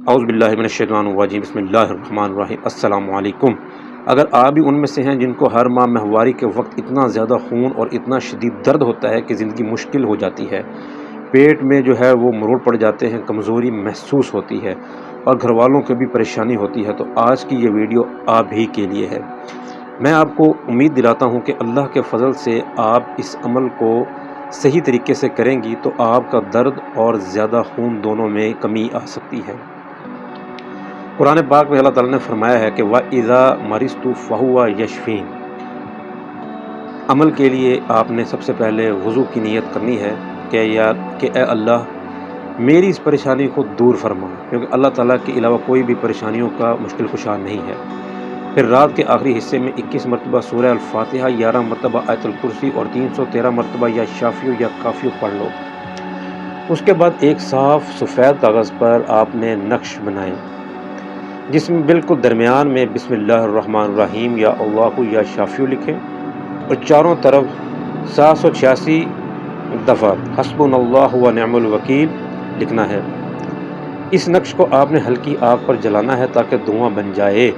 اعوذ باللہ من الشیطان الرجیم، بسم اللہ الرحمن الرحیم۔ السلام علیکم۔ اگر آپ بھی ان میں سے ہیں جن کو ہر ماہ ماہواری کے وقت اتنا زیادہ خون اور اتنا شدید درد ہوتا ہے کہ زندگی مشکل ہو جاتی ہے، پیٹ میں جو ہے وہ مروڑ پڑ جاتے ہیں، کمزوری محسوس ہوتی ہے اور گھر والوں کو بھی پریشانی ہوتی ہے، تو آج کی یہ ویڈیو آپ ہی کے لیے ہے۔ میں آپ کو امید دلاتا ہوں کہ اللہ کے فضل سے آپ اس عمل کو صحیح طریقے سے کریں گی تو آپ کا درد اور زیادہ خون دونوں میں کمی آ سکتی ہے۔ قرآن پاک میں اللہ تعالیٰ نے فرمایا ہے کہ وَإِذَا مَرِضْتُ فَهُوَ يَشْفِينِ۔ عمل کے لیے آپ نے سب سے پہلے وضو کی نیت کرنی ہے کہ اے اللہ میری اس پریشانی کو دور فرما، کیونکہ اللہ تعالیٰ کے علاوہ کوئی بھی پریشانیوں کا مشکل کشا نہیں ہے۔ پھر رات کے آخری حصے میں 21 مرتبہ سورہ الفاتحہ، 11 مرتبہ آیت الکرسی اور 313 مرتبہ یا شافیو یا کافیو پڑھ لو۔ اس کے بعد ایک صاف سفید کاغذ پر آپ نے نقش بنائیں جس میں بالکل درمیان میں بسم اللہ الرحمن الرحیم یا اللہ یا شافیو لکھیں اور چاروں طرف 786 دفعہ حسبنا اللہ و نعم الوکیل لکھنا ہے۔ اس نقش کو آپ نے ہلکی آگ پر جلانا ہے تاکہ دھواں بن جائے۔